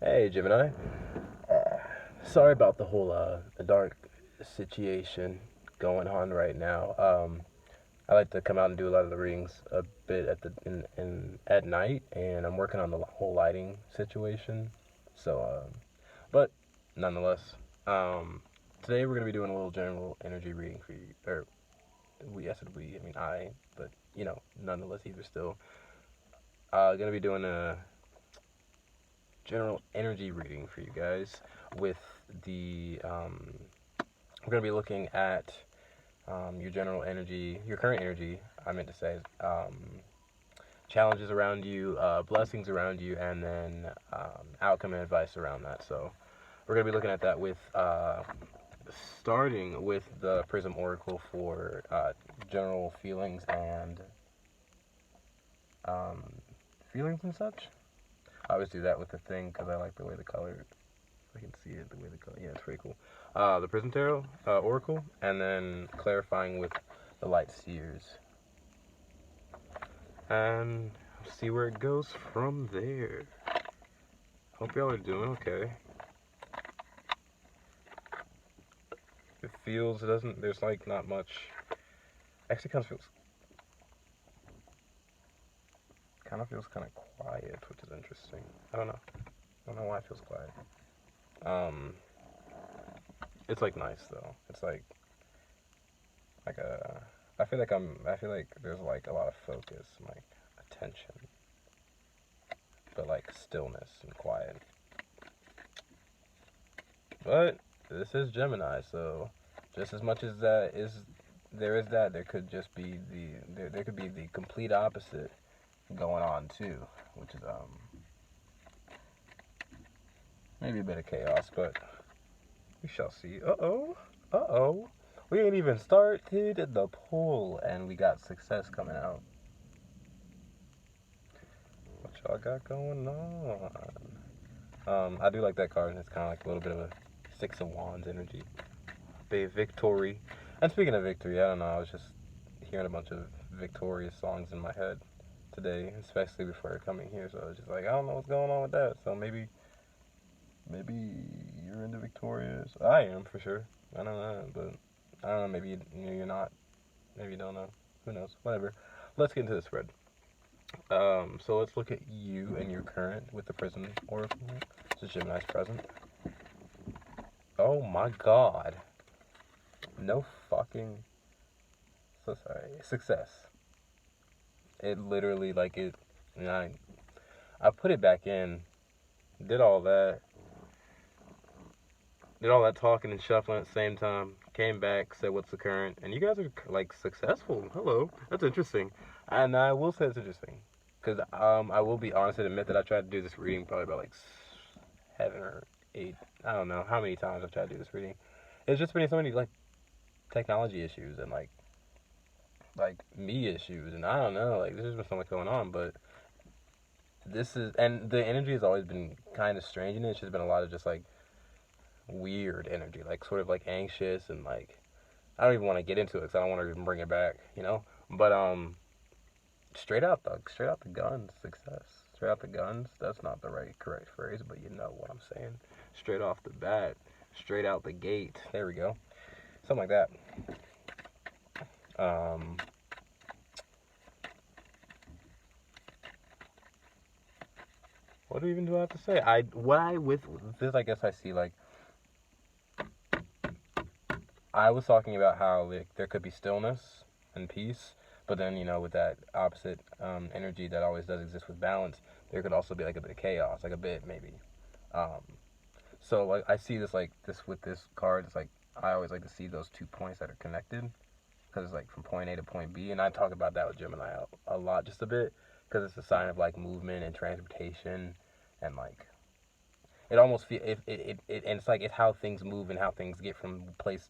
Hey, Gemini. Sorry about the whole dark situation going on right now. I like to come out and do a lot of the readings a bit at night, and I'm working on the whole lighting situation. So, but nonetheless, um, today we're gonna be doing a little general energy reading for you. Or I said we, I mean I, but nonetheless, either still, gonna be doing a general energy reading for you guys with the we're going to be looking at your general energy, your current energy, I meant to say, challenges around you, blessings around you, and then outcome and advice around that. So we're going to be looking at that with starting with the Prism Oracle for general feelings and and such. I always do that with the thing because I like the way the color, I can see it, the way the color, yeah, it's pretty cool. The Prism Tarot Oracle, and then clarifying with the Light Seers. And see where it goes from there. Hope y'all are doing okay. It feels, there's like not much, actually kind of feels kind of quiet, which is interesting. I don't know why it feels quiet. It's like nice though. It's like a, I feel like there's like a lot of focus, and, like attention, but like stillness and quiet. But this is Gemini, so just as much as there could just be there could be the complete opposite going on too, which is maybe a bit of chaos, but we shall see. Uh-oh. We ain't even started the poll, and we got success coming out. What y'all got going on? I do like that card. It's kind of like a little bit of a Six of Wands energy. Victory. And speaking of victory, I don't know, I was just hearing a bunch of victorious songs in my head today, especially before coming here, so I was just like, I don't know what's going on with that, so maybe you're into victorious. I am, for sure. I don't know, but I don't know, maybe you're not. Maybe you don't know. Who knows? Whatever. Let's get into the spread. So let's look at you and your current with the Prism Oracle. This is Gemini's present. Oh my god. No fucking... So sorry. Success. It literally, like, I put it back in, did all that talking and shuffling at the same time, came back, said what's the current, and you guys are, like, successful. Hello. That's interesting. And I will say it's interesting, because I will be honest and admit that I tried to do this reading probably about, like, 7 or 8, I don't know how many times I've tried to do this reading. It's just been so many, like, technology issues and, like me issues, and I don't know, like, there's been so much going on, but and the energy has always been kind of strange, and it's just been a lot of just, like, weird energy, like, sort of, like, anxious, and, like, I don't even want to get into it, because I don't want to even bring it back, but, straight out the guns, success, straight out the guns, that's not the correct phrase, but you know what I'm saying, straight off the bat, straight out the gate, there we go, something like that. What even do I have to say? With this, I guess I see, like, I was talking about how, like, there could be stillness and peace, but then, with that opposite energy that always does exist with balance, there could also be, like, a bit of chaos, like, a bit, maybe. So, like, I see this, like, with this card, it's like, I always like to see those 2 points that are connected, because it's, like, from point A to point B, and I talk about that with Gemini a lot, just a bit, because it's a sign of, like, movement and transportation, and, like, it almost feel and it's like it's how things move and how things get from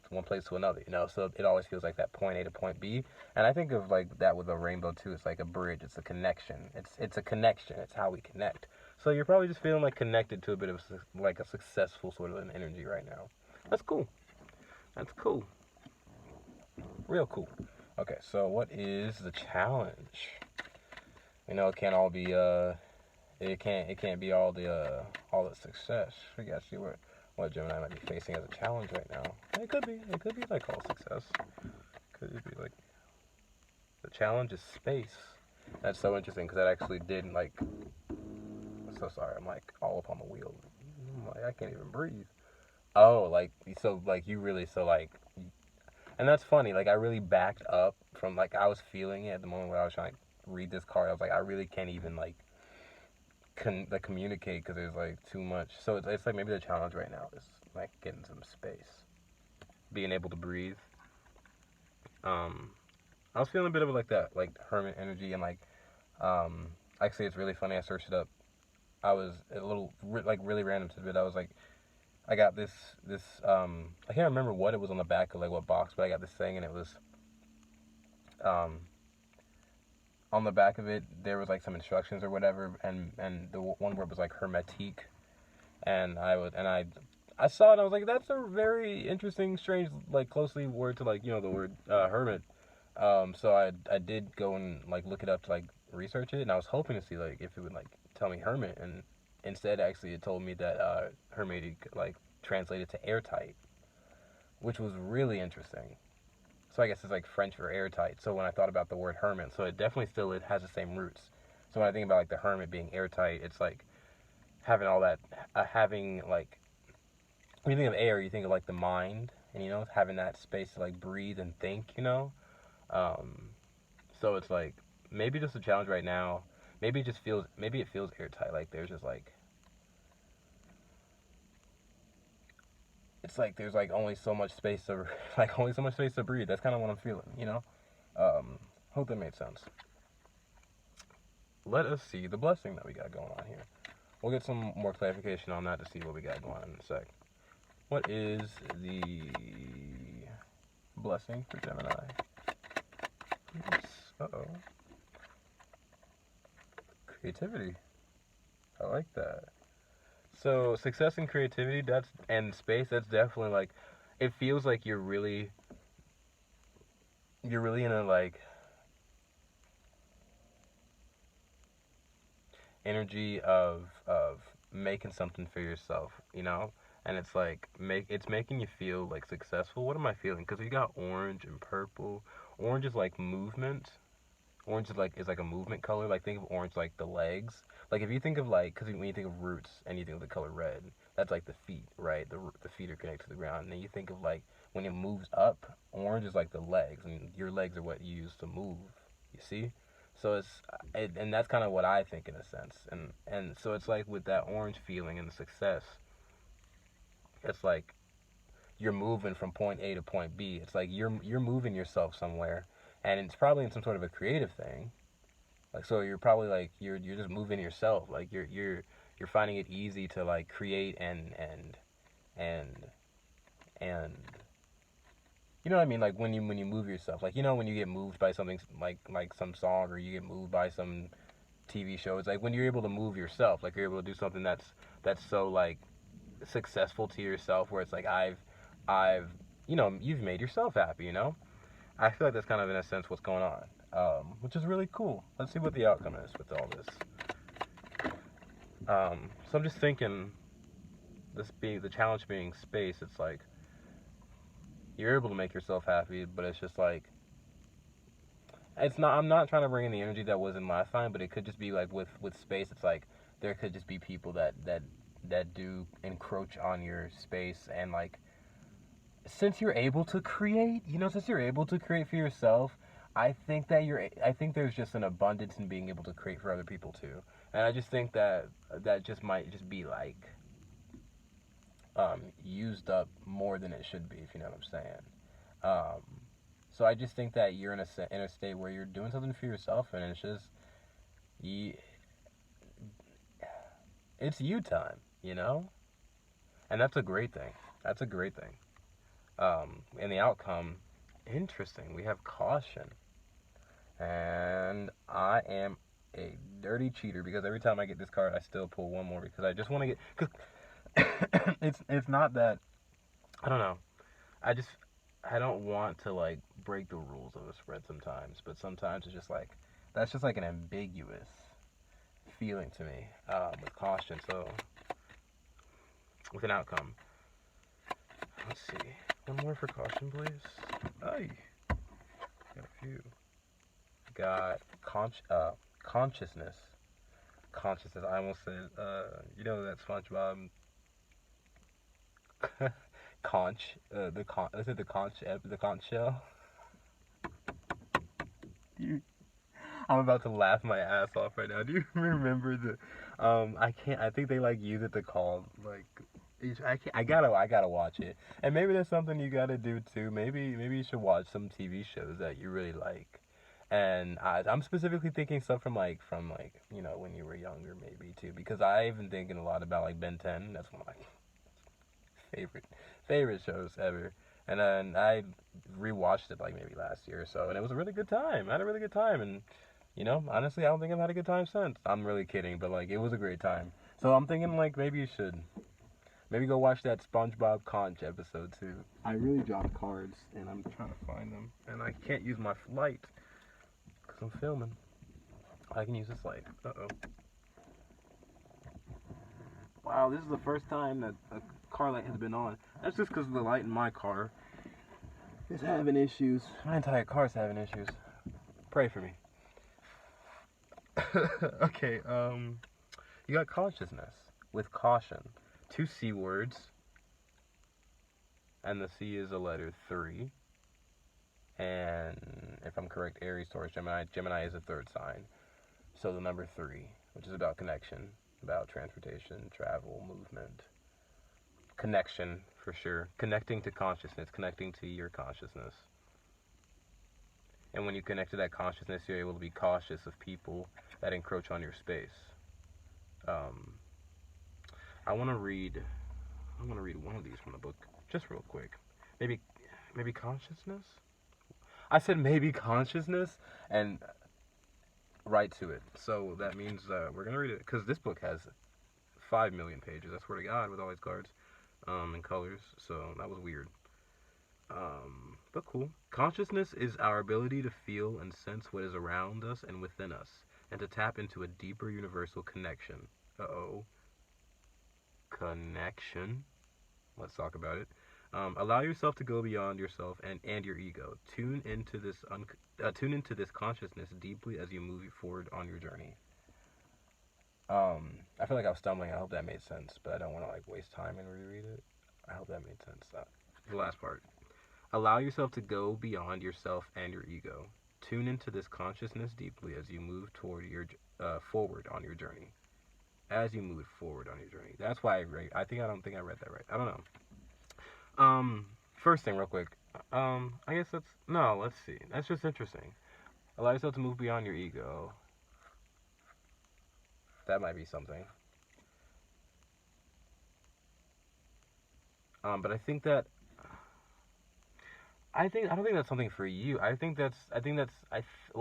one place to another, so it always feels like that point A to point B, and I think of, like, that with a rainbow too. It's like a bridge, it's a connection, it's a connection, it's how we connect. So you're probably just feeling, like, connected to a bit of, like, a successful sort of an energy right now. That's cool. Real cool. Okay, so what is the challenge? It can't all be it can't be all the success. We gotta see what Gemini might be facing as a challenge right now. It could be like all success. Could it be like the challenge is space? That's so interesting because that actually did like. So sorry, I'm like all up on the wheel. I'm like I can't even breathe. Oh, like so like you really so like. And that's funny. Like I really backed up from like I was feeling it at the moment where I was trying to read this card. I was like I really can't even like communicate because there's like too much. So it's like maybe the challenge right now is like getting some space, being able to breathe. I was feeling a bit of like that like hermit energy and like actually it's really funny. I searched it up. I was a little like really random tidbit. I was like I got this I can't remember what it was on the back of like what box, but I got this thing and it was um on the back of it there was like some instructions or whatever and the one word was like hermetique and I saw it and I was like that's a very interesting strange like closely word to like you know the word hermit. So I did go and like look it up to like research it and I was hoping to see like if it would like tell me hermit and instead actually it told me that hermetic like translated to airtight, which was really interesting. So I guess it's like French for airtight. So when I thought about the word hermit, so it definitely still it has the same roots. So when I think about like the hermit being airtight, it's like having all that, having like when you think of air, you think of like the mind, and you know having that space to like breathe and think, you know. Um, so it's like maybe just a challenge right now. Maybe it feels airtight. Like there's just like it's like there's like only so much space to like only so much space to breathe. That's kind of what I'm feeling, you know. Hope that made sense. Let us see the blessing that we got going on here. We'll get some more clarification on that to see what we got going on in a sec. What is the blessing for Gemini? Uh-oh. Creativity. I like that. So success and creativity, and space, that's definitely like it feels like you're really in a like energy of making something for yourself, you know? And it's like it's making you feel like successful. What am I feeling? Because we got orange and purple. Orange is like movement. Orange is like a movement color. Like think of orange like the legs. Like if you think of like because when you think of roots and you think of the color red, that's like the feet, right? The feet are connected to the ground. And then you think of like when it moves up, orange is like the legs, and your legs are what you use to move. You see? So and that's kind of what I think in a sense. And so it's like with that orange feeling and the success, it's like you're moving from point A to point B. It's like you're moving yourself somewhere, and it's probably in some sort of a creative thing. Like so, you're probably like you're just moving yourself. Like you're finding it easy to like create and and you know what I mean. Like when you move yourself. Like you know when you get moved by something like some song or you get moved by some TV show. It's like when you're able to move yourself. Like you're able to do something that's so like successful to yourself where it's like I've you know you've made yourself happy, you know. I feel like that's kind of in a sense what's going on, which is really cool. Let's see what the outcome is with all this. So I'm just thinking this being the challenge being space. It's like you're able to make yourself happy, but it's just like it's not. I'm not trying to bring in the energy that was in last time, but it could just be like with space. It's like there could just be people that do encroach on your space and like since you're able to create, you know, since you're able to create for yourself, I think there's just an abundance in being able to create for other people too. And I just think that just might just be like used up more than it should be, if you know what I'm saying. Um, so I just think that you're in a state where you're doing something for yourself, and it's just you, it's you time, you know, and that's a great thing. That's a great thing. And the outcome, interesting. We have caution, and I am a dirty cheater because every time I get this card, I still pull one more because I just want to get. Cause it's not that I don't know. I just I don't want to like break the rules of a spread sometimes, but sometimes it's just like that's just like an ambiguous feeling to me with caution. So with an outcome. Let's see. One more for caution, please. Ay, got a few. Got consciousness. Consciousness. I almost said, you know that SpongeBob conch, is it the conch shell? I'm about to laugh my ass off right now. Do you remember the, I think they like use it to call, like, I gotta watch it. And maybe there's something you gotta do too. Maybe you should watch some TV shows that you really like. And I'm specifically thinking stuff from like, you know, when you were younger maybe too. Because I've been thinking a lot about like Ben 10. That's one of my favorite shows ever. And then I rewatched it like maybe last year or so. And it was a really good time. I had a really good time. And, you know, honestly, I don't think I've had a good time since. I'm really kidding. But like, it was a great time. So I'm thinking like maybe you should. Maybe go watch that SpongeBob Conch episode too. I really dropped cards and I'm trying to find them. And I can't use my light because I'm filming. I can use this light. Uh-oh. Wow, this is the first time that a car light has been on. That's just because the light in my car is having issues. My entire car's having issues. Pray for me. Okay, you got consciousness with caution. 2 C words, and the C is a letter 3. And if I'm correct, Aries, Taurus, Gemini. Gemini is a 3rd sign. So the number 3, which is about connection, about transportation, travel, movement. Connection, for sure. Connecting to consciousness, connecting to your consciousness. And when you connect to that consciousness, you're able to be cautious of people that encroach on your space. I want to read one of these from the book, just real quick. Maybe consciousness? I said maybe consciousness, and right to it. So that means we're going to read it, because this book has 5 million pages, I swear to God, with all these cards and colors, so that was weird. But cool. Consciousness is our ability to feel and sense what is around us and within us, and to tap into a deeper universal connection. Uh-oh. Connection. Let's talk about it. Allow yourself to go beyond yourself and your ego. Tune into this consciousness deeply as you move forward on your journey. I feel like I was stumbling. I hope that made sense, but I don't want to like waste time and reread it. I hope that made sense. The last part. Allow yourself to go beyond yourself and your ego. Tune into this consciousness deeply as you move toward your forward on your journey. As you move forward on your journey. That's why I don't think I read that right. I don't know. First thing real quick. I guess let's see. That's just interesting. Allow yourself to move beyond your ego. That might be something. But I don't think that's something for you. I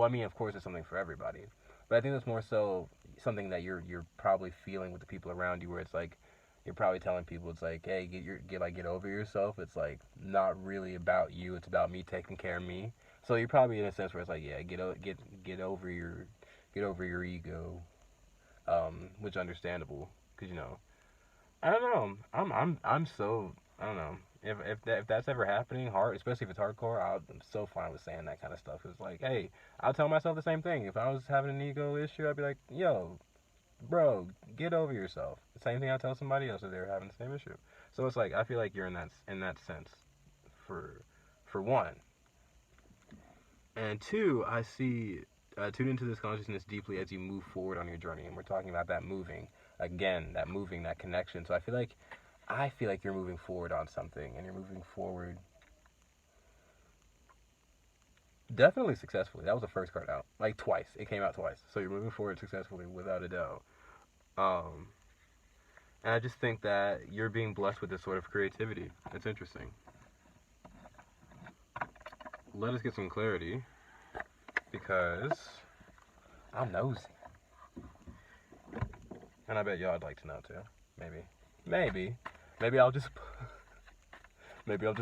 mean, of course it's something for everybody. But I think that's more so something that you're probably feeling with the people around you, where it's like you're probably telling people it's like, hey, get over yourself. It's like not really about you. It's about me taking care of me. So you're probably in a sense where it's like, yeah, get over your ego, which understandable, because you know, I don't know. I'm so I don't know. If that's ever happening, especially if it's hardcore, I'm so fine with saying that kind of stuff. It's like, hey, I'll tell myself the same thing. If I was having an ego issue, I'd be like, yo, bro, get over yourself. The same thing I tell somebody else if they're having the same issue. So it's like, I feel like you're in that sense, for one. And 2, I see, tune into this consciousness deeply as you move forward on your journey. And we're talking about that moving, again, that connection. So I feel like you're moving forward on something, and you're moving forward definitely successfully. That was the first card out, like twice. It came out twice. So you're moving forward successfully, without a doubt. And I just think that you're being blessed with this sort of creativity. It's interesting. Let us get some clarity, because I'm nosy. And I bet y'all would like to know too. Maybe I'll just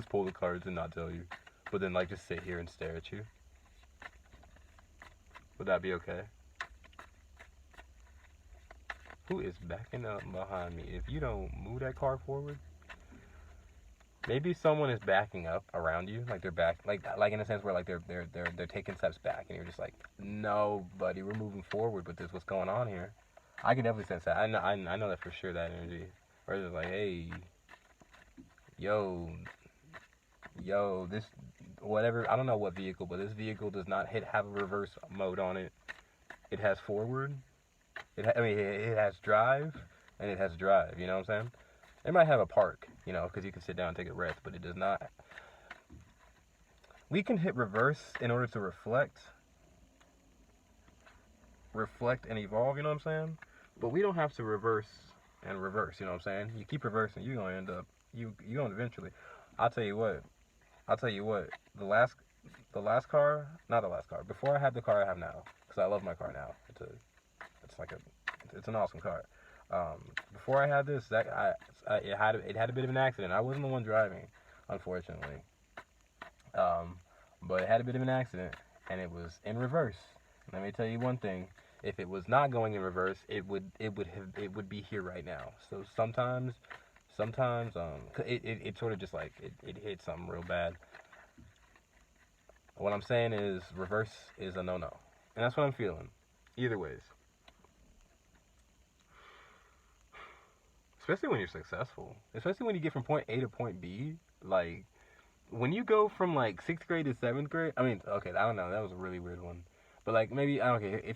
pull the cards and not tell you, but then like just sit here and stare at you. Would that be okay? Who is backing up behind me? If you don't move that car forward, maybe someone is backing up around you, like they're back, like in a sense where like they're taking steps back, and you're just like, no, buddy, we're moving forward, but this what's going on here. I can definitely sense that. I know that for sure. That energy, or it's like, hey, yo, this whatever. I don't know what vehicle, but this vehicle does not have a reverse mode on it. It has forward. It has drive, and it has drive. You know what I'm saying? It might have a park, you know, because you can sit down and take a rest, but it does not. We can hit reverse in order to reflect and evolve, you know what I'm saying? But we don't have to reverse and reverse, you know what I'm saying? You keep reversing, you're going to end up, you're going to eventually. I'll tell you what, the last car, not the last car, before I had the car I have now, because I love my car now. It's an awesome car. Before I had this, it had a bit of an accident. I wasn't the one driving, unfortunately. But it had a bit of an accident, and it was in reverse. Let me tell you one thing: if it was not going in reverse, it would be here right now. So sometimes, it sort of just like it hit something real bad. What I'm saying is reverse is a no-no, and that's what I'm feeling. Either ways. Especially when you're successful. Especially when you get from point A to point B. Like, when you go from, like, 6th grade to 7th grade. I mean, okay, I don't know. That was a really weird one. But, like, maybe, okay,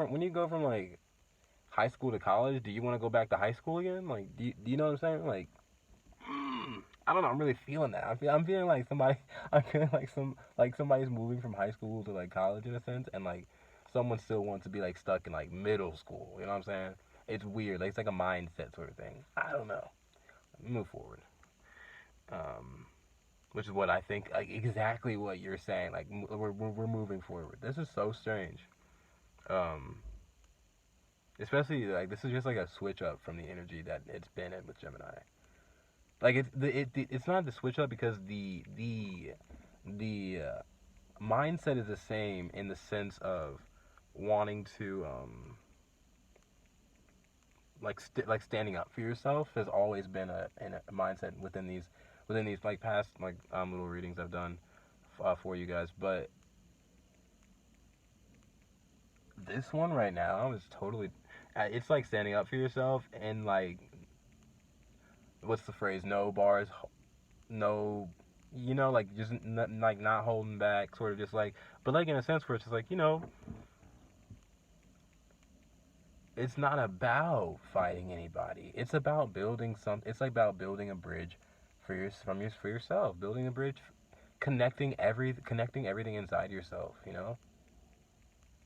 when you go from, like, high school to college, do you want to go back to high school again? Like, do you know what I'm saying? Like, I don't know. I'm really feeling that. I'm feeling like somebody's moving from high school to, like, college in a sense. And, like, someone still wants to be, like, stuck in, like, middle school. You know what I'm saying? It's weird. Like, it's like a mindset sort of thing. I don't know. Move forward. Which is what I think, like, exactly what you're saying. Like, we're moving forward. This is so strange. Especially, like, this is just like a switch up from the energy that it's been in with Gemini. Like, it's not the switch up because the mindset is the same in the sense of wanting to like standing up for yourself has always been a mindset within these like past like little readings I've done for you guys. But this one right now is totally, it's like standing up for yourself, and like, what's the phrase, no bars, no, you know, like just like not holding back, sort of just like, but like in a sense where it's just like, you know, it's not about fighting anybody. It's about building something. It's like about building a bridge for yourself, building a bridge, connecting everything inside yourself. You know,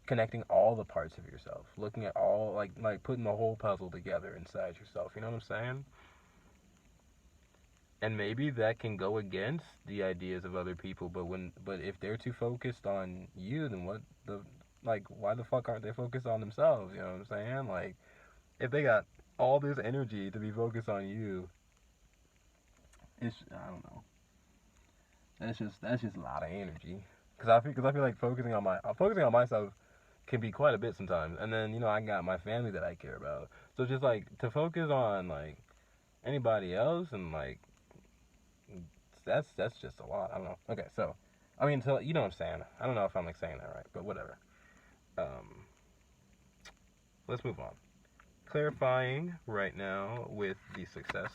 connecting all the parts of yourself, looking at all like putting the whole puzzle together inside yourself. You know what I'm saying? And maybe that can go against the ideas of other people, but if they're too focused on you, then why the fuck aren't they focused on themselves? You know what I'm saying? Like, if they got all this energy to be focused on you, I don't know. That's just a lot of energy. Cause I feel like focusing on myself can be quite a bit sometimes. And then, you know, I got my family that I care about. So just like to focus on like anybody else, and like that's just a lot. I don't know. Okay, so I mean, so you know what I'm saying. I don't know if I'm like saying that right, but whatever. Let's move on. Clarifying right now with the success.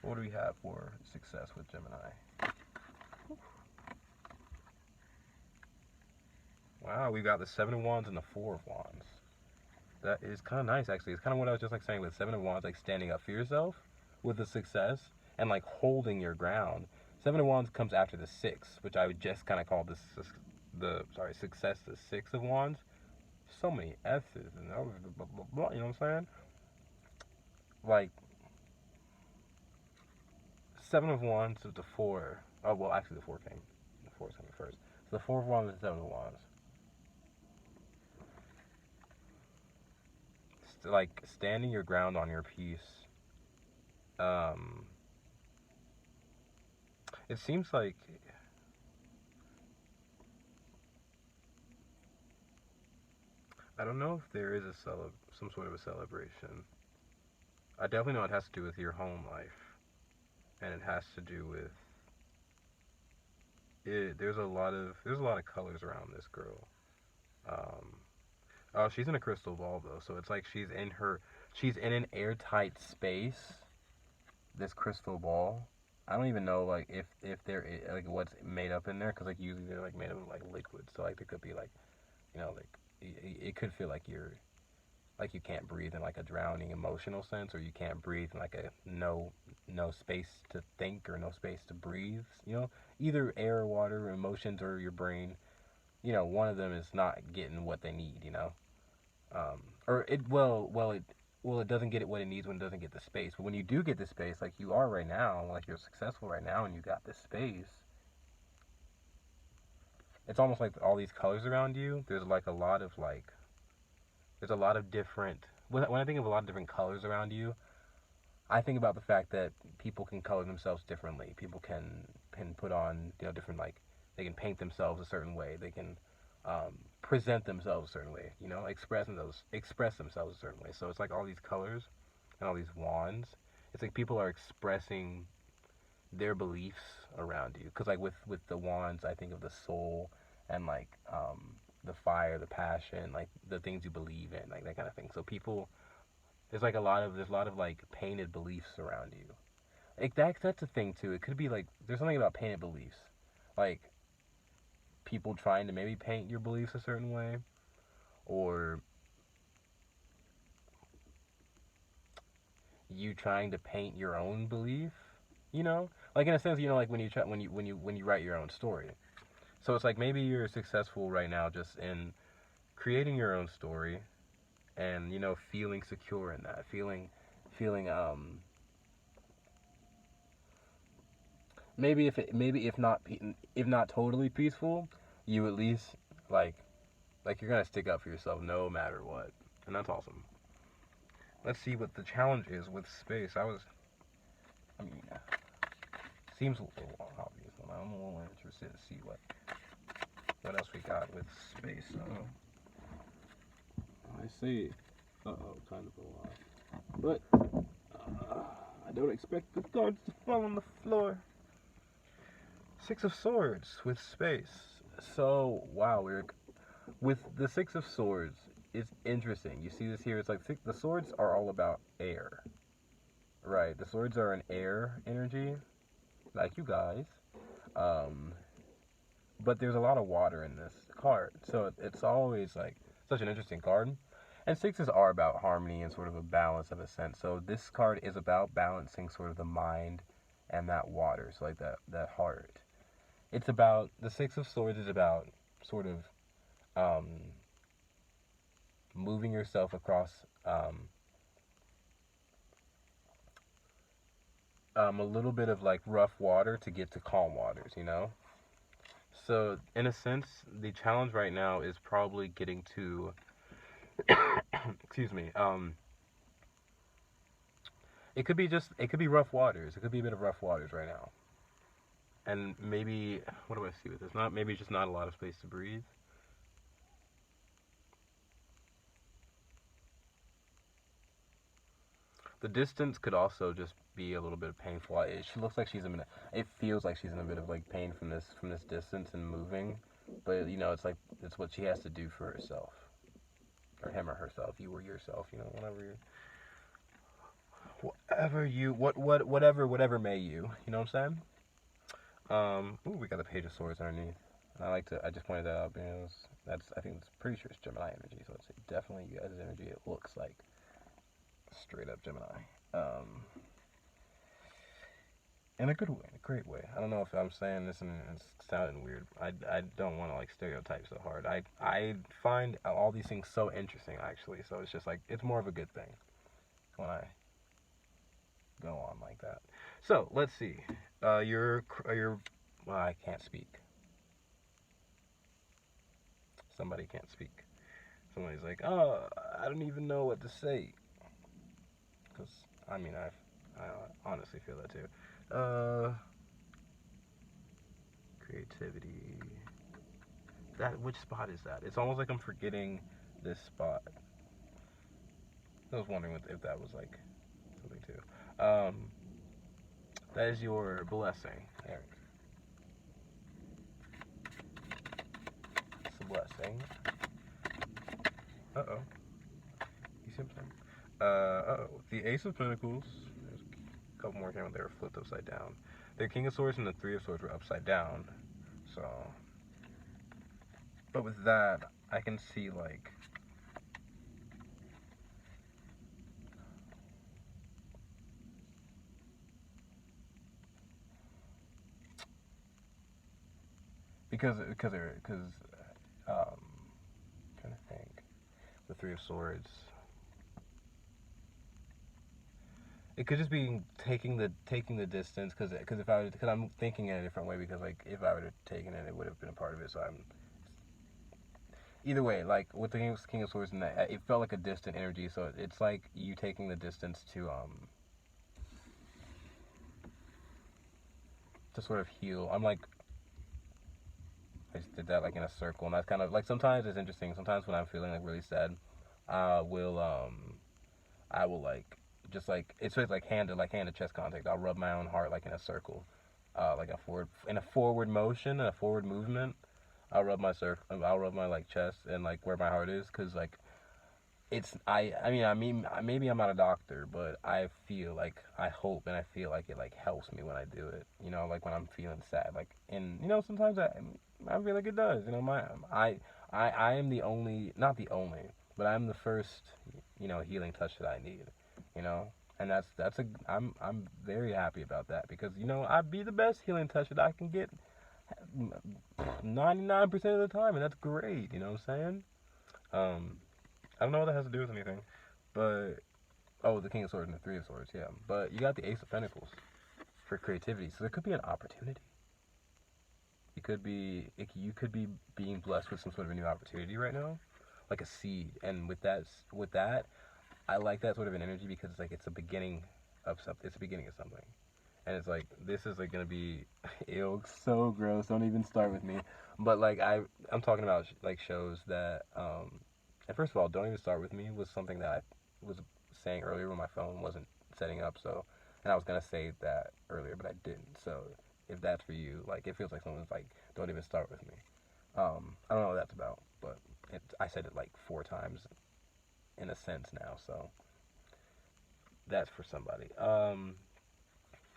What do we have for success with Gemini? Wow, we got the Seven of Wands and the Four of Wands. That is kind of nice, actually. It's kind of what I was just like saying with Seven of Wands, like standing up for yourself with the success and like holding your ground. Seven of Wands comes after the Six, which I would just kind of call success the Six of Wands. So many S's and blah, blah, blah, you know what I'm saying? Like, Seven of Wands with the Four. Oh, well, actually the Four came. The Four's coming first. So the Four of Wands and Seven of Wands. Like standing your ground on your piece. It seems like I don't know if there is some sort of a celebration. I definitely know it has to do with your home life, and it has to do with it. There's a lot of colors around this girl. Um, oh, she's in a crystal ball though, so it's like she's in an airtight space. This crystal ball. I don't even know like if like what's made up in there, because like usually they're like made up of like liquid, so like there could be like, like it could feel like you can't breathe in like a drowning emotional sense, or you can't breathe in like a no space to think or no space to breathe. Either air or water, or emotions, or your brain. One of them is not getting what they need. Or it it doesn't get it what it needs when it doesn't get the space. But when you do get the space, like you are right now, like you're successful right now, and you got this space, it's almost like all these colors around you. There's a lot of different. When I think of a lot of different colors around you, I think about the fact that people can color themselves differently. People can put on different, like, they can paint themselves a certain way. They can present themselves a certain way. Express themselves a certain way. So it's like all these colors and all these wands. It's like people are expressing their beliefs around you. Because like with the wands, I think of the soul and like the fire, the passion, like the things you believe in, like that kind of thing. So people, there's a lot of like painted beliefs around you. Like that's a thing too. It could be like there's something about painted beliefs, like people trying to maybe paint your beliefs a certain way, or you trying to paint your own belief. Like in a sense, like when you try, when you write your own story. So it's like maybe you're successful right now just in creating your own story, and feeling secure in that, feeling maybe if not totally peaceful, you at least like you're gonna stick up for yourself no matter what, and that's awesome. Let's see what the challenge is with space. I mean, seems a little obvious, but I'm a little interested to see what else we got with space. I see. Kind of a lot, but I don't expect the cards to fall on the floor. Six of Swords with space. So wow, we're with the Six of Swords. It's interesting. You see this here. It's like the swords are all about air, right? The swords are an air energy, like you guys. Um, but there's a lot of water in this card, so it's always like such an interesting card. And sixes are about harmony and sort of a balance of a sense. So this card is about balancing sort of the mind and that water, so like that heart. It's about the Six of Swords is about sort of um, moving yourself across a little bit of like rough water to get to calm waters. So in a sense, the challenge right now is probably getting to, excuse me. It could be rough waters. It could be a bit of rough waters right now, and maybe what do I see with this? Not maybe just not a lot of space to breathe. The distance could also just be a little bit painful. She looks like it feels like she's in a bit of like pain from this distance and moving, but it's like it's what she has to do for herself, or him or herself. You or yourself. Whatever may you. You know what I'm saying? Ooh, we got the Page of Swords underneath. And I just pointed that out because I think it's pretty sure it's Gemini energy, so it's definitely you guys' energy. It looks like straight up Gemini. Um, in a good way, in a great way. I don't know if I'm saying this and it's sounding weird. I don't want to like stereotype so hard. I find all these things so interesting actually. So it's just like it's more of a good thing when I go on like that. So let's see. Well, I can't speak. Somebody can't speak. Somebody's like, oh, I don't even know what to say. Because I mean, I honestly feel that too. Creativity. Which spot is that? It's almost like I'm forgetting this spot. I was wondering if that was like something too. That is your blessing, Aries. It's a blessing. Uh-oh. You see what I'm saying? Uh-oh. The Ace of Pentacles. There's a couple more came out. They were flipped upside down. The King of Swords and the Three of Swords were upside down. So... But with that, I can see, like... Because I'm trying to think. The Three of Swords... It could just be taking the distance, because I'm thinking in a different way, because like if I would have taken it, it would have been a part of it. So I'm either way, like with the King of Swords, and that it felt like a distant energy. So it's like you taking the distance to sort of heal. I just did that like in a circle, and that's kind of like sometimes it's interesting. Sometimes when I'm feeling like really sad, I will like just like it's like hand to chest contact. I'll rub my own heart like in a circle, like a forward motion, a forward movement. I'll rub my like chest and like where my heart is, cause like I mean maybe I'm not a doctor, but I feel like I hope and I feel like it like helps me when I do it. You know, like when I'm feeling sad, like and you know sometimes I feel like it does. You know, I am the only, not the only, but I'm the first, you know, healing touch that I need. You know, and I'm very happy about that, because you know I'd be the best healing touch that I can get 99% of the time, and that's great. You know what I'm saying? I don't know what that has to do with anything, but oh, the King of Swords and the Three of Swords, yeah. But you got the Ace of Pentacles for creativity, so there could be an opportunity. You could be being blessed with some sort of a new opportunity right now, like a seed. And with that, I like that sort of an energy, because it's like it's a beginning of something. It's a beginning of something, and it's like this is like gonna be ew, so gross. Don't even start with me. But like I'm talking about like shows that and first of all, don't even start with me was something that I was saying earlier when my phone wasn't setting up. So, and I was gonna say that earlier, but I didn't. So if that's for you, like it feels like someone's like, don't even start with me. I don't know what that's about, but I said it like 4 times in a sense now, so that's for somebody. I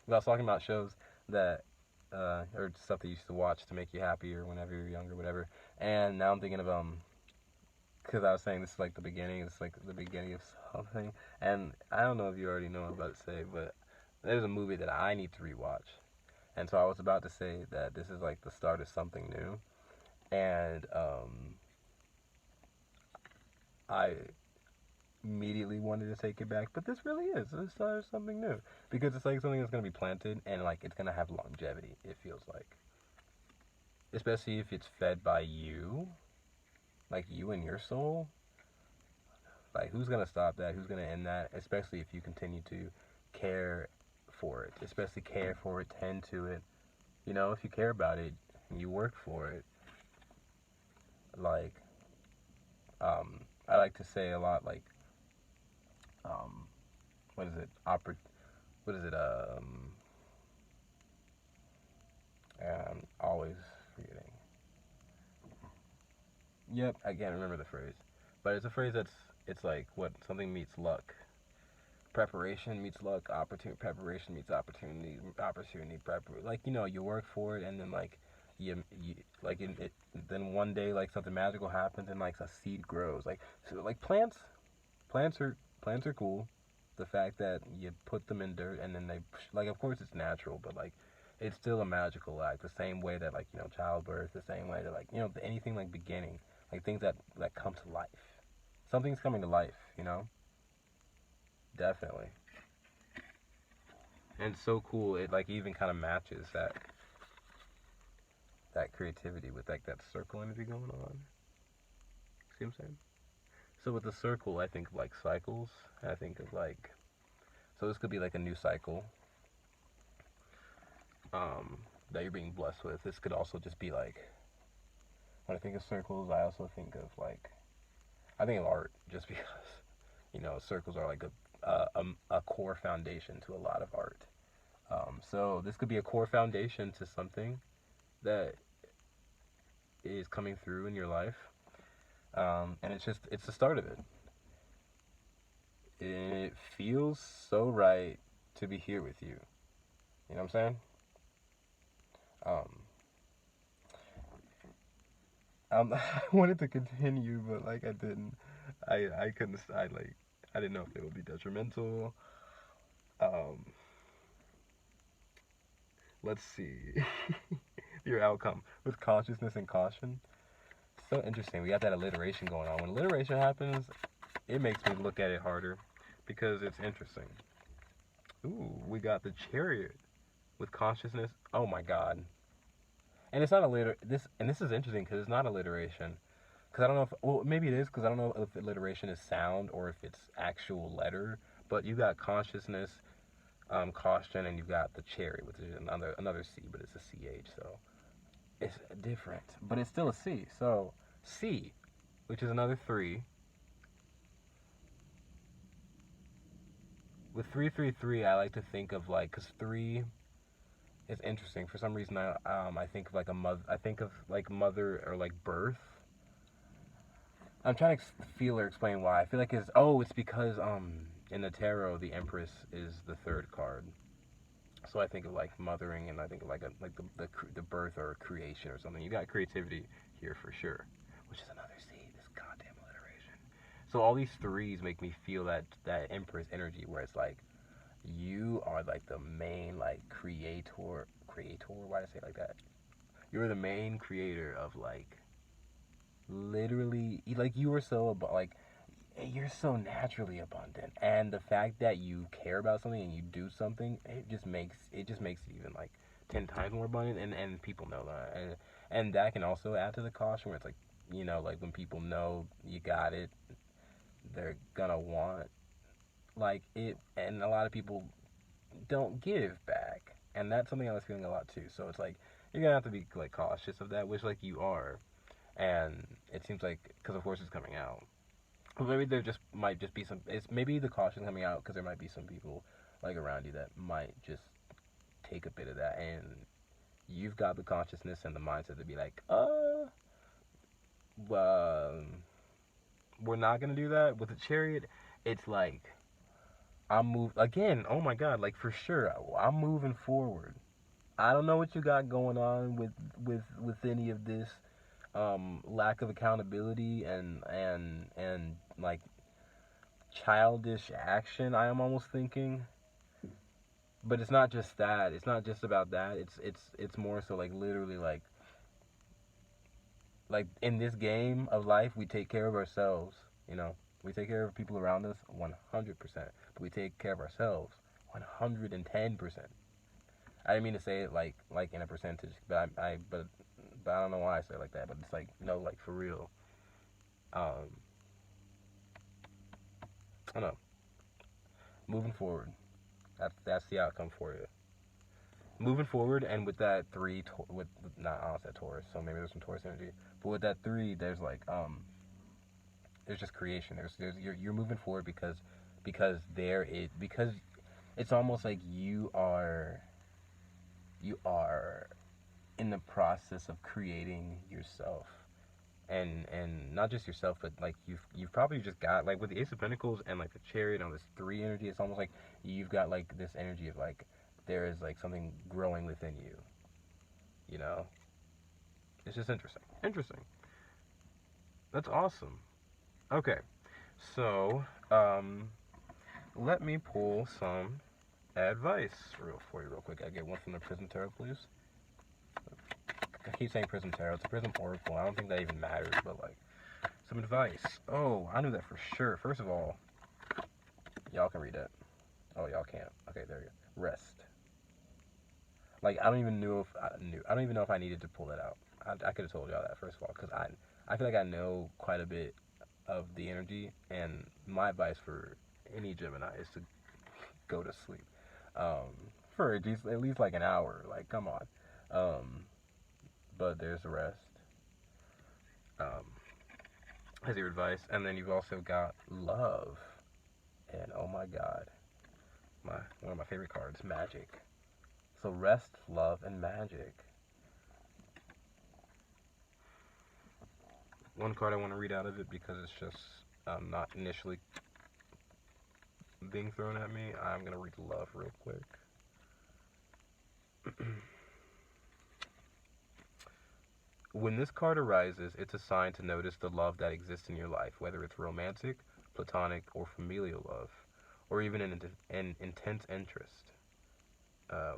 was talking about shows that or stuff that you used to watch to make you happy or whenever you're younger, whatever. And now I'm thinking of because I was saying this is like the beginning. It's like the beginning of something, and I don't know if you already know what I'm about to say, but there's a movie that I need to rewatch, and so I was about to say that this is like the start of something new, and I immediately wanted to take it back, but this really is the start of something new, because it's like something that's gonna be planted and like it's gonna have longevity. It feels like, especially if it's fed by you, like you and your soul. Like, who's gonna stop that? Who's gonna end that? Especially if you continue to care for it. Especially care for it, tend to it. You know, if you care about it, and you work for it. Like, I like to say a lot, like, what is it? What is it? I'm always forgetting. Yep, I can't remember the phrase, but it's a phrase it's like what something meets luck. Preparation meets luck, preparation meets opportunity prep, like you know you work for it, and then like you like then one day like something magical happens and like a seed grows, like so, like plants are cool. The fact that you put them in dirt and then they like, of course it's natural, but like it's still a magical act, the same way that like you know childbirth, the same way that like you know anything like beginning, like things that come to life, something's coming to life, you know. Definitely. And it's so cool. It like even kind of matches that creativity with like that circle energy going on. See what I'm saying? So with the circle, I think of like cycles. I think of like, so this could be like a new cycle that you're being blessed with. This could also just be like, when I think of circles, I also think of like, I think of art, just because you know circles are like a core foundation to a lot of art. So this could be a core foundation to something that is coming through in your life, and it's the start of it. It feels so right to be here with you. You know what I'm saying? I wanted to continue, but like I didn't. I couldn't. I didn't know if it would be detrimental. Um, let's see. Your outcome with consciousness and caution. So interesting. We got that alliteration going on. When alliteration happens, it makes me look at it harder because it's interesting. Ooh, we got the chariot with consciousness. Oh my god. And it's not this is interesting because it's not alliteration. Because I don't know if, well, maybe it is because I don't know if alliteration is sound or if it's actual letter. But you got consciousness, caution, and you've got the chariot, which is another C, but it's a CH, so it's different. But it's still a C. So C, which is another 3. With 333, I like to think of like, because 3 is interesting. For some reason, I think of like a mother. I think of like mother or like birth. I'm trying to feel or explain why. I feel like it's because in the tarot the Empress is the 3rd card. So I think of like mothering, and I think of like the birth or creation or something. You got creativity here for sure, which is another C. This goddamn alliteration. So all these 3s make me feel that Empress energy, where it's like you are like the main like creator. Why did I say it like that? You're the main creator of like literally, like you are so like you're so naturally abundant, and the fact that you care about something and you do something, it just makes it even like 10 times more abundant, and people know that, and that can also add to the caution where it's like, like when people know you got it, they're gonna want like it, and a lot of people don't give back, and that's something I was feeling a lot too. So it's like you're gonna have to be like cautious of that, which like you are, and it seems like because of course it's coming out. Well, maybe there just might just be some. It's maybe the caution coming out because there might be some people like around you that might just take a bit of that, and you've got the consciousness and the mindset to be like, we're not gonna do that with the chariot. It's like I'm move again. Oh my god, like for sure, I'm moving forward. I don't know what you got going on with any of this lack of accountability and like childish action, I am almost thinking. But it's not just that. It's not just about that. It's more so like literally like in this game of life, we take care of ourselves, you know. We take care of people around us 100%, but we take care of ourselves 110%. I didn't mean to say it like in a percentage, but I don't know why I say it like that, but it's like, like for real. I don't know. Moving forward. That's the outcome for you. Moving forward, and with that 3, with not honestly Taurus, so maybe there's some Taurus energy, but with that 3, there's like there's just creation. There's you're moving forward because it's almost like you are in the process of creating yourself, and not just yourself, but like you've probably just got like with the Ace of Pentacles and like the Chariot on this 3 energy. It's almost like you've got like this energy of like there is like something growing within you. You know, it's just interesting. That's awesome. Okay, so let me pull some advice for you real quick. I get one from the Prism Tarot, please. I keep saying Prism Tarot. It's a Prism Oracle. I don't think that even matters, but like some advice. Oh, I knew that for sure. First of all, y'all can read that. Oh, y'all can't. Okay, there you go. Rest. Like I don't even know if I knew. I don't even know if I needed to pull that out. I could have told y'all that first of all, because I feel like I know quite a bit of the energy, and my advice for any Gemini is to go to sleep for at least like an hour. Like, come on. But there's the rest. As your advice, and then you've also got love And oh my God, one of my favorite cards, magic. So rest, love, and magic. One card I want to read out of it because it's just not initially being thrown at me. I'm going to read love real quick. When this card arises, it's a sign to notice the love that exists in your life, whether it's romantic, platonic, or familial love, or even an intense interest.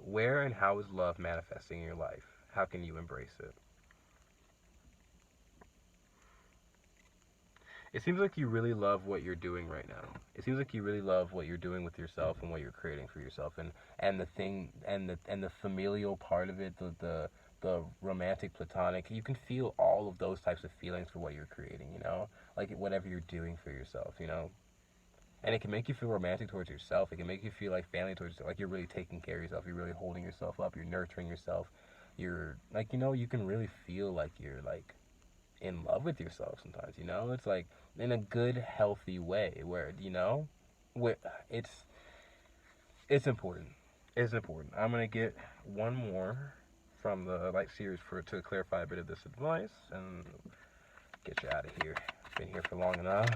Where and how is love manifesting in your life? How can you embrace it? It seems like you really love what you're doing right now. It seems like you really love what you're doing with yourself and what you're creating for yourself, and the thing and the familial part of it, the romantic, platonic. You can feel all of those types of feelings for what you're creating. You know, like whatever you're doing for yourself. You know, and it can make you feel romantic towards yourself. It can make you feel like family towards yourself. Like you're really taking care of yourself. You're really holding yourself up. You're nurturing yourself. You're like, you know, you can really feel like you're like in love with yourself sometimes, you know? It's like in a good, healthy way where, you know, where it's important. It's important. I'm gonna get one more from the light series to clarify a bit of this advice and get you out of here. Been here for long enough.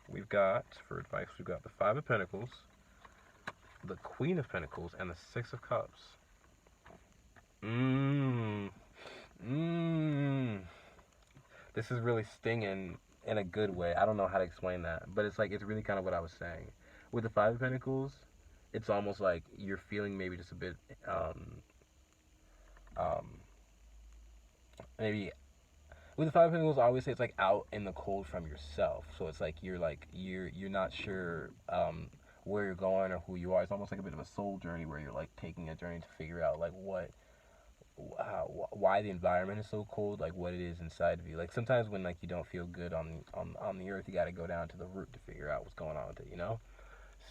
We've got, for advice, we've got the Five of Pentacles, the Queen of Pentacles, and the Six of Cups. This is really stinging in a good way. I don't know how to explain that, but it's like, it's really kind of what I was saying. With the Five of Pentacles, it's almost like you're feeling maybe just a bit, maybe with the Five of Pentacles, I always say it's like out in the cold from yourself. So it's like you're not sure where you're going or who you are. It's almost like a bit of a soul journey where you're like taking a journey to figure out like why the environment is so cold, like what it is inside of you. Like sometimes when like you don't feel good on the earth, you got to go down to the root to figure out what's going on with it, you know.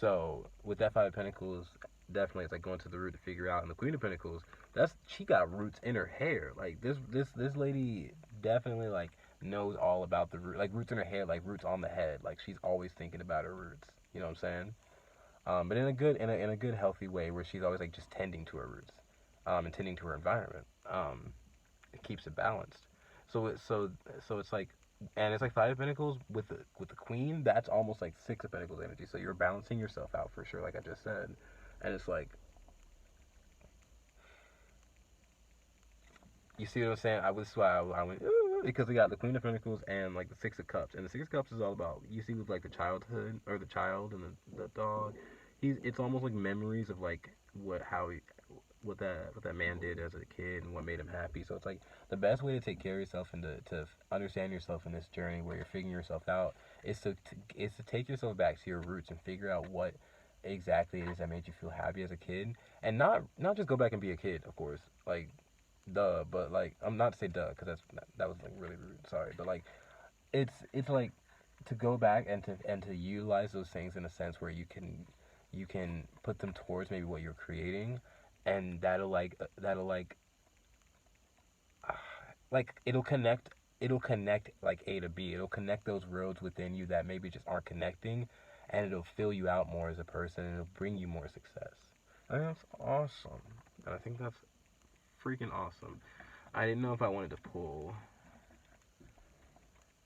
So with that Five of Pentacles, definitely it's like going to the root to figure out. And the Queen of Pentacles, she got roots in her hair. Like this lady definitely like knows all about the root, like roots in her hair, like roots on the head. Like she's always thinking about her roots. You know what I'm saying? But in a good healthy way where she's always like just tending to her roots, and tending to her environment. It keeps it balanced. So it's like, and it's like Five of Pentacles with the Queen. That's almost like Six of Pentacles energy. So you're balancing yourself out for sure, like I just said. And it's like, you see what I'm saying? This is why I went ooh, because we got the Queen of Pentacles and like the Six of Cups, and the Six of Cups is all about, you see with like the childhood or the child and the dog. It's almost like memories of like what that man did as a kid and what made him happy. So it's like the best way to take care of yourself and to understand yourself in this journey where you're figuring yourself out is to take yourself back to your roots and figure out what exactly it is that made you feel happy as a kid, and not just go back and be a kid, of course, like duh, but like I'm not to say duh because that was like really rude, sorry, but like it's like to go back and to utilize those things in a sense where you can put them towards maybe what you're creating, and that'll like it'll connect like A to B. It'll connect those roads within you that maybe just aren't connecting, and it'll fill you out more as a person, and it'll bring you more success. I think that's awesome, and I think that's freaking awesome. I didn't know if I wanted to pull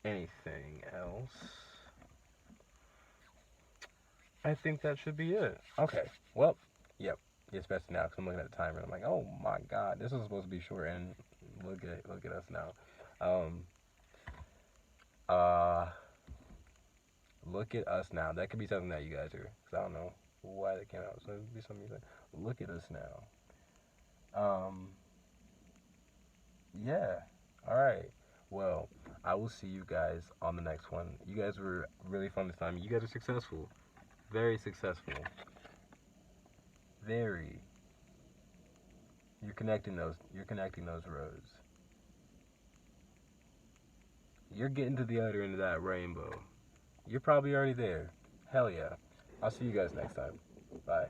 anything else. I think that should be it. Okay. Well, yep. It's best now because I'm looking at the timer and I'm like, oh my god, this was supposed to be short, and look at us now. Look at us now. That could be something that you guys hear because I don't know why that came out. So it would be something you say. Look at us now. Yeah. All right. Well, I will see you guys on the next one. You guys were really fun this time. You guys are successful. Very successful. Very. You're connecting those roads. You're getting to the other end of that rainbow. You're probably already there. Hell yeah. I'll see you guys next time. Bye.